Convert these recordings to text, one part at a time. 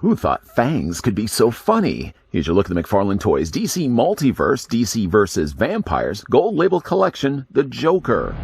Who thought fangs could be so funny? Here's your look at the McFarlane Toys DC Multiverse, DC vs. Vampires, gold label collection, The Joker.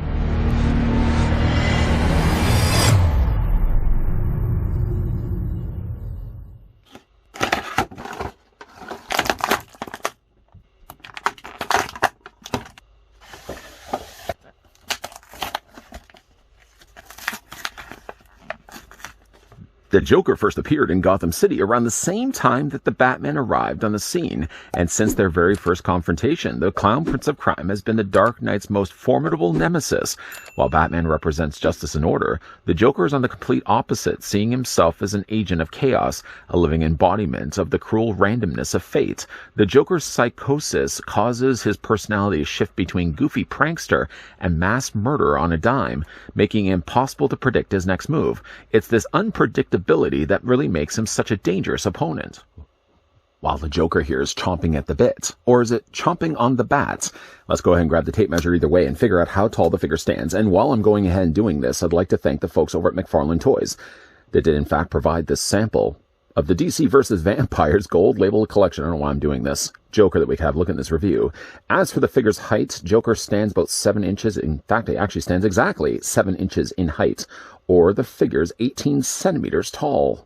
The Joker first appeared in Gotham City around the same time that the Batman arrived on the scene, and since their very first confrontation, the Clown Prince of Crime has been the Dark Knight's most formidable nemesis. While Batman represents justice and order, the Joker is on the complete opposite, seeing himself as an agent of chaos, a living embodiment of the cruel randomness of fate. The Joker's psychosis causes his personality to shift between goofy prankster and mass murderer on a dime, making it impossible to predict his next move. It's this unpredictability that really makes him such a dangerous opponent. While the Joker here is chomping at the bit, or is it chomping on the bat? Let's go ahead and grab the tape measure either way and figure out how tall the figure stands. And while I'm going ahead and doing this, I'd like to thank the folks over at McFarlane Toys that did in fact provide this sample of the DC vs. Vampires gold label collection. I don't know why I'm doing this. Joker that we can have a look at in this review. As for the figure's height, Joker stands about 7 inches. In fact, it actually stands exactly 7 inches in height, or the figure's 18 centimeters tall.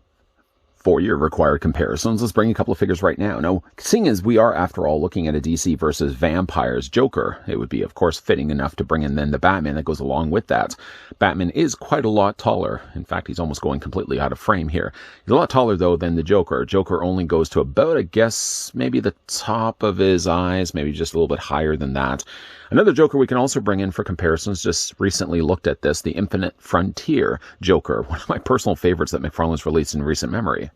For your required comparisons, let's bring a couple of figures right now. Now, seeing as we are, after all, looking at a DC vs. Vampires Joker, it would be, of course, fitting enough to bring in then the Batman that goes along with that. Batman is quite a lot taller. In fact, he's almost going completely out of frame here. He's a lot taller, though, than the Joker. Joker only goes to about, I guess, maybe the top of his eyes, maybe just a little bit higher than that. Another Joker we can also bring in for comparisons, just recently looked at this, the Infinite Frontier Joker, one of my personal favorites that McFarlane's released in recent memory.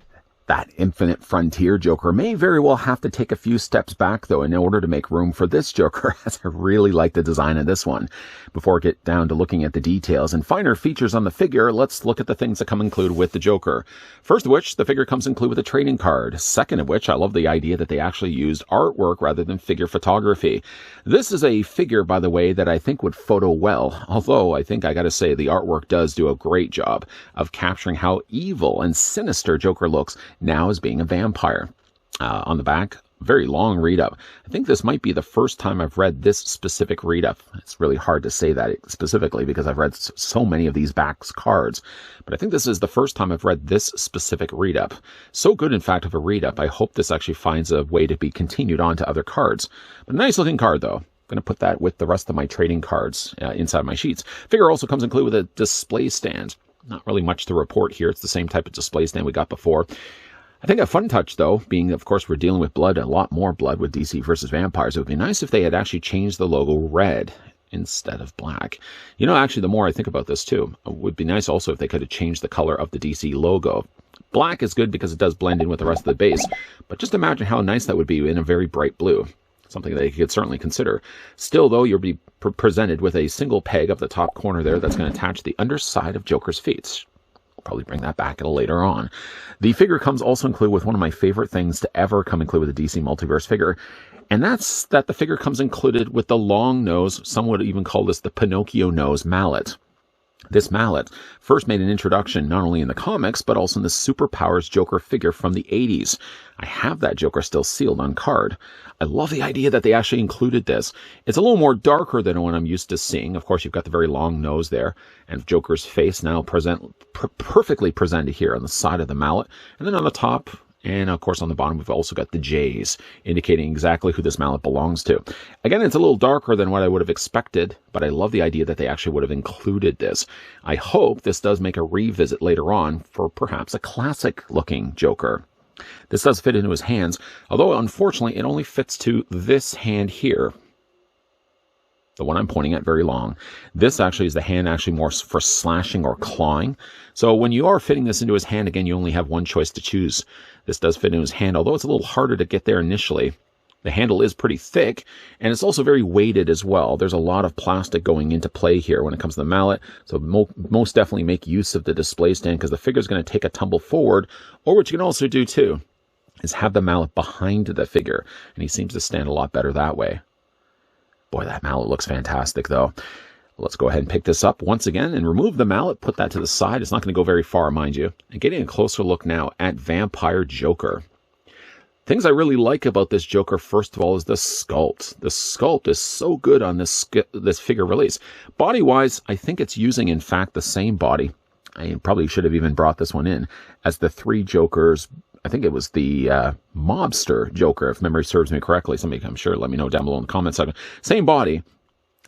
That Infinite Frontier Joker may very well have to take a few steps back, though, in order to make room for this Joker, as I really like the design of this one. Before we get down to looking at the details and finer features on the figure, let's look at the things that come included with the Joker. First of which, the figure comes included with a trading card. Second of which, I love the idea that they actually used artwork rather than figure photography. This is a figure, by the way, that I think would photo well, although I think I gotta say the artwork does do a great job of capturing how evil and sinister Joker looks now as being a vampire. On the back, very long read-up. I think this might be the first time I've read this specific read-up. It's really hard to say that specifically because I've read so many of these back cards. But I think this is the first time I've read this specific read-up. So good, in fact, of a read-up. I hope this actually finds a way to be continued on to other cards. But a nice-looking card, though. I'm going to put that with the rest of my trading cards inside my sheets. Figure also comes included with a display stand. Not really much to report here. It's the same type of display stand we got before. I think a fun touch, though, being, of course, we're dealing with blood, a lot more blood with DC vs. Vampires. It would be nice if they had actually changed the logo red instead of black. You know, actually, the more I think about this, too, it would be nice also if they could have changed the color of the DC logo. Black is good because it does blend in with the rest of the base, but just imagine how nice that would be in a very bright blue. Something that you could certainly consider. Still, though, you'll be presented with a single peg up the top corner there that's going to attach the underside of Joker's feet. Probably bring that back a little later on. The figure comes also included with one of my favorite things to ever come included with a DC Multiverse figure, and that's that the figure comes included with the long nose, some would even call this the Pinocchio nose mallet. This mallet first made an introduction not only in the comics, but also in the Superpowers Joker figure from the 80s. I have that Joker still sealed on card. I love the idea that they actually included this. It's a little more darker than what I'm used to seeing. Of course, you've got the very long nose there, and Joker's face now perfectly presented here on the side of the mallet. And then on the top, and of course on the bottom, we've also got the J's, indicating exactly who this mallet belongs to. Again, it's a little darker than what I would have expected, but I love the idea that they actually would have included this. I hope this does make a revisit later on for perhaps a classic-looking Joker. This does fit into his hands, although unfortunately it only fits to this hand here. The one I'm pointing at very long. This actually is the hand actually more for slashing or clawing. So when you are fitting this into his hand, again, you only have one choice to choose. This does fit in his hand, although it's a little harder to get there initially. The handle is pretty thick, and it's also very weighted as well. There's a lot of plastic going into play here when it comes to the mallet, so most definitely make use of the display stand because the figure's going to take a tumble forward, or what you can also do too is have the mallet behind the figure, and he seems to stand a lot better that way. Boy, that mallet looks fantastic, though. Let's go ahead and pick this up once again and remove the mallet, put that to the side. It's not going to go very far, mind you. And getting a closer look now at Vampire Joker. Things I really like about this Joker, first of all, is the sculpt. The sculpt is so good on this figure release. Body-wise, I think it's using, in fact, the same body. I probably should have even brought this one in as the three Jokers. I think it was the Mobster Joker, if memory serves me correctly. Somebody, I'm sure, let me know down below in the comments section. Same body.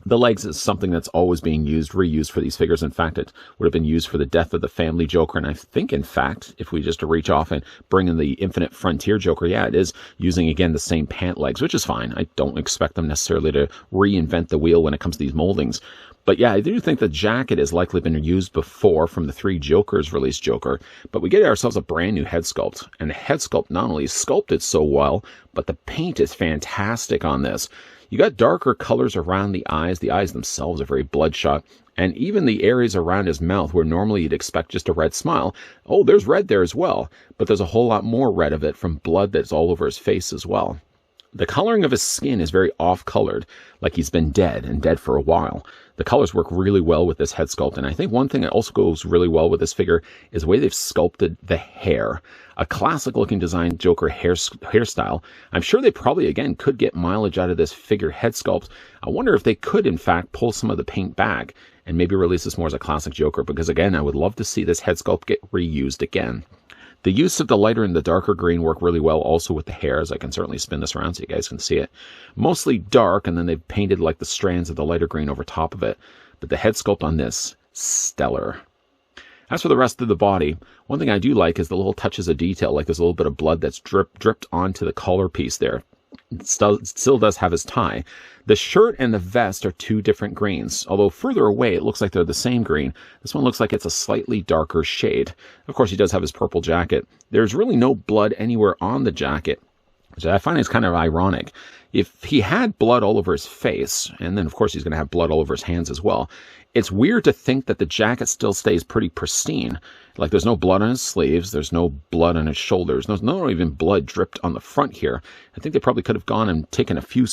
The legs is something that's always being reused for these figures. In fact, it would have been used for the Death of the Family Joker. And I think, in fact, if we just reach off and bring in the Infinite Frontier Joker, yeah, it is using, again, the same pant legs, which is fine. I don't expect them necessarily to reinvent the wheel when it comes to these moldings. But yeah, I do think the jacket has likely been used before from the three Jokers released Joker. But we get ourselves a brand new head sculpt. And the head sculpt not only is sculpted so well, but the paint is fantastic on this. You got darker colors around the eyes. The eyes themselves are very bloodshot. And even the areas around his mouth where normally you'd expect just a red smile. Oh, there's red there as well. But there's a whole lot more red of it from blood that's all over his face as well. The coloring of his skin is very off-colored, like he's been dead for a while. The colors work really well with this head sculpt, and I think one thing that also goes really well with this figure is the way they've sculpted the hair. A classic-looking design Joker hairstyle. I'm sure they probably, again, could get mileage out of this figure head sculpt. I wonder if they could, in fact, pull some of the paint back and maybe release this more as a classic Joker, because, again, I would love to see this head sculpt get reused again. The use of the lighter and the darker green work really well also with the hairs. I can certainly spin this around so you guys can see it. Mostly dark, and then they've painted like the strands of the lighter green over top of it. But the head sculpt on this, stellar. As for the rest of the body, one thing I do like is the little touches of detail, like there's a little bit of blood that's dripped onto the collar piece there. It still does have his tie. The shirt and the vest are two different greens. Although further away, it looks like they're the same green. This one looks like it's a slightly darker shade. Of course, he does have his purple jacket. There's really no blood anywhere on the jacket, which I find is kind of ironic. If he had blood all over his face, and then, of course, he's going to have blood all over his hands as well, it's weird to think that the jacket still stays pretty pristine. Like, there's no blood on his sleeves, there's no blood on his shoulders, there's not even blood dripped on the front here. I think they probably could have gone and taken a few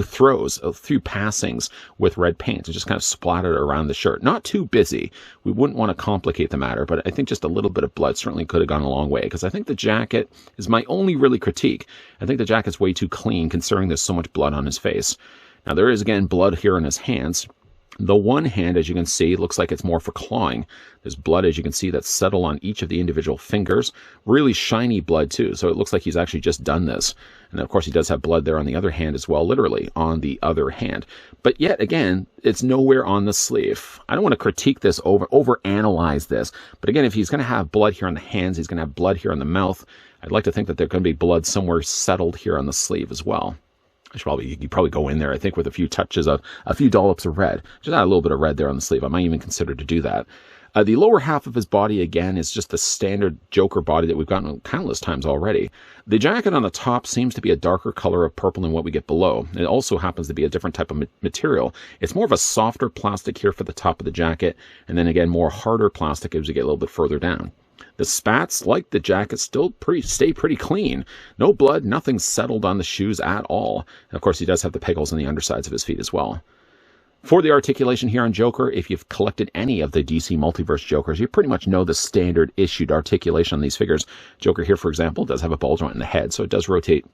throws, a few passings with red paint and just kind of splattered around the shirt. Not too busy. We wouldn't want to complicate the matter, but I think just a little bit of blood certainly could have gone a long way, because I think the jacket is my only really critique. I think the jacket's way too clean, considering there's so much blood on his face. Now, there is, again, blood here on his hands. The one hand, as you can see, looks like it's more for clawing. There's blood, as you can see, that's settled on each of the individual fingers. Really shiny blood, too, so it looks like he's actually just done this. And, of course, he does have blood there on the other hand as well, literally on the other hand. But yet, again, it's nowhere on the sleeve. I don't want to critique this, overanalyze this. But, again, if he's going to have blood here on the hands, he's going to have blood here on the mouth, I'd like to think that there's going to be blood somewhere settled here on the sleeve as well. You could probably go in there, I think, with a few touches of, a few dollops of red. Just add a little bit of red there on the sleeve. I might even consider to do that. The lower half of his body, again, is just the standard Joker body that we've gotten countless times already. The jacket on the top seems to be a darker color of purple than what we get below. It also happens to be a different type of material. It's more of a softer plastic here for the top of the jacket, and then, again, more harder plastic as we get a little bit further down. The spats, like the jacket, still stay pretty clean. No blood, nothing settled on the shoes at all. And of course, he does have the pegholes on the undersides of his feet as well. For the articulation here on Joker, if you've collected any of the DC Multiverse Jokers, you pretty much know the standard issued articulation on these figures. Joker here, for example, does have a ball joint in the head, so it does rotate.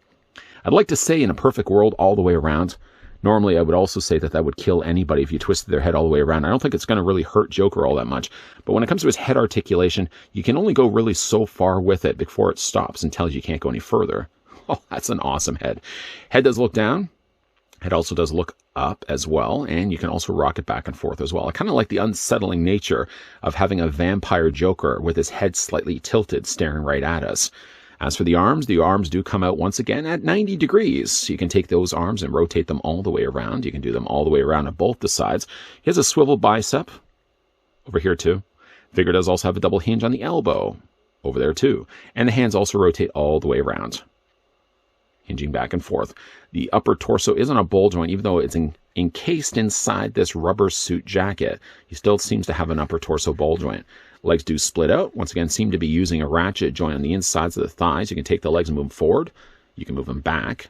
I'd like to say in a perfect world all the way around. Normally, I would also say that would kill anybody if you twisted their head all the way around. I don't think it's going to really hurt Joker all that much. But when it comes to his head articulation, you can only go really so far with it before it stops and tells you can't go any further. Oh, that's an awesome head. Head does look down. Head also does look up as well, and you can also rock it back and forth as well. I kind of like the unsettling nature of having a vampire Joker with his head slightly tilted, staring right at us. As for the arms do come out once again at 90 degrees. You can take those arms and rotate them all the way around. You can do them all the way around on both the sides. He has a swivel bicep over here too. Figure does also have a double hinge on the elbow over there too. And the hands also rotate all the way around, hinging back and forth. The upper torso is on a ball joint, even though it's encased inside this rubber suit jacket. He still seems to have an upper torso ball joint. Legs do split out. Once again, seem to be using a ratchet joint on the insides of the thighs. You can take the legs and move them forward. You can move them back.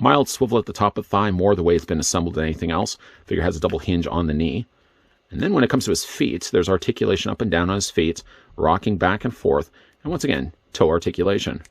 Mild swivel at the top of the thigh, more the way it's been assembled than anything else. Figure has a double hinge on the knee. And then when it comes to his feet, there's articulation up and down on his feet, rocking back and forth. And once again, toe articulation.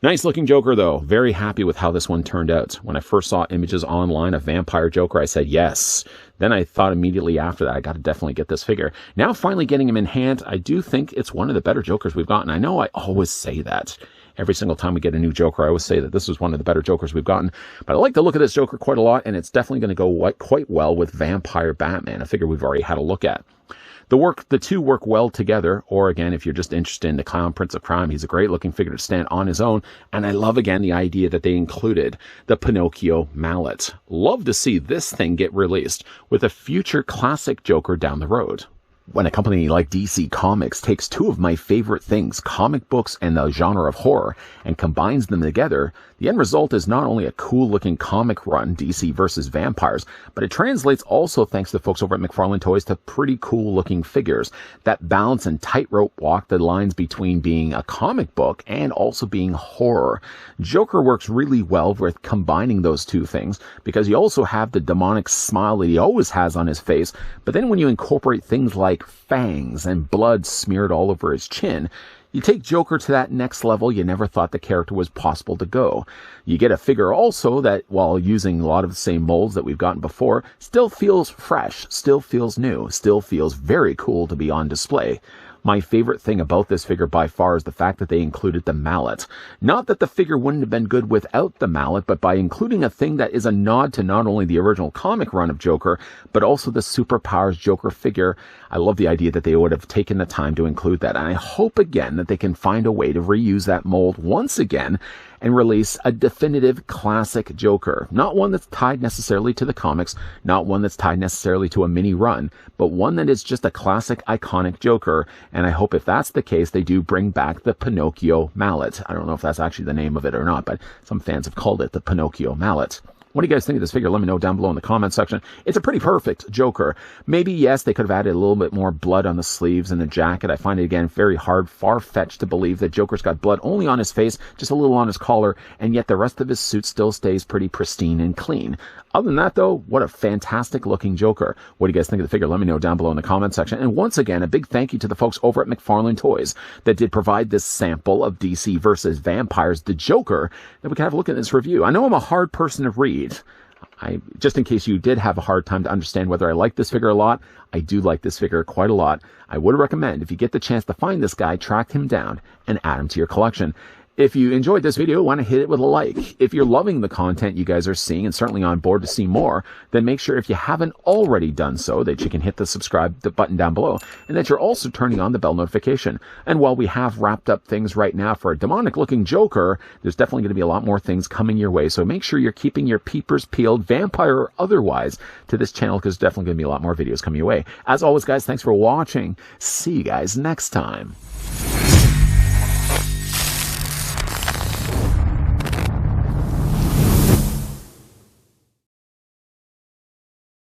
Nice looking Joker though. Very happy with how this one turned out. When I first saw images online of Vampire Joker, I said yes. Then I thought immediately after that, I got to definitely get this figure. Now finally getting him in hand, I do think it's one of the better Jokers we've gotten. I know I always say that. Every single time we get a new Joker, I always say that this is one of the better Jokers we've gotten. But I like the look of this Joker quite a lot, and it's definitely going to go quite well with Vampire Batman, a figure we've already had a look at. The two work well together, or again, if you're just interested in the Clown Prince of Crime, he's a great looking figure to stand on his own. And I love, again, the idea that they included the Pinocchio mallet. Love to see this thing get released with a future classic Joker down the road. When a company like DC Comics takes two of my favorite things, comic books and the genre of horror, and combines them together, the end result is not only a cool-looking comic run, DC versus Vampires, but it translates also, thanks to folks over at McFarlane Toys, to pretty cool-looking figures that balance and tightrope walk the lines between being a comic book and also being horror. Joker works really well with combining those two things, because you also have the demonic smile that he always has on his face, but then when you incorporate things like fangs and blood smeared all over his chin, you take Joker to that next level you never thought the character was possible to go. You get a figure also that, while using a lot of the same molds that we've gotten before, still feels fresh, still feels new, still feels very cool to be on display. My favorite thing about this figure by far is the fact that they included the mallet. Not that the figure wouldn't have been good without the mallet, but by including a thing that is a nod to not only the original comic run of Joker, but also the Superpowers Joker figure. I love the idea that they would have taken the time to include that. And I hope again that they can find a way to reuse that mold once again and release a definitive classic Joker. Not one that's tied necessarily to the comics, not one that's tied necessarily to a mini run, but one that is just a classic, iconic Joker. And I hope if that's the case, they do bring back the Pinocchio mallet. I don't know if that's actually the name of it or not, but some fans have called it the Pinocchio mallet. What do you guys think of this figure? Let me know down below in the comment section. It's a pretty perfect Joker. Maybe, yes, they could have added a little bit more blood on the sleeves and the jacket. I find it, again, very hard, far-fetched to believe that Joker's got blood only on his face, just a little on his collar, and yet the rest of his suit still stays pretty pristine and clean. Other than that, though, what a fantastic-looking Joker. What do you guys think of the figure? Let me know down below in the comment section. And once again, a big thank you to the folks over at McFarlane Toys that did provide this sample of DC versus Vampires, the Joker, that we can have a look at this review. I know I'm a hard person to read. Just in case you did have a hard time to understand whether I like this figure a lot, I do like this figure quite a lot. I would recommend, if you get the chance to find this guy, track him down and add him to your collection. If you enjoyed this video, want to hit it with a like. If you're loving the content you guys are seeing and certainly on board to see more, then make sure, if you haven't already done so, that you can hit the subscribe button down below, and that you're also turning on the bell notification. And while we have wrapped up things right now for a demonic looking Joker, there's definitely going to be a lot more things coming your way. So make sure you're keeping your peepers peeled, vampire or otherwise, to this channel, because there's definitely going to be a lot more videos coming your way. As always, guys, thanks for watching. See you guys next time.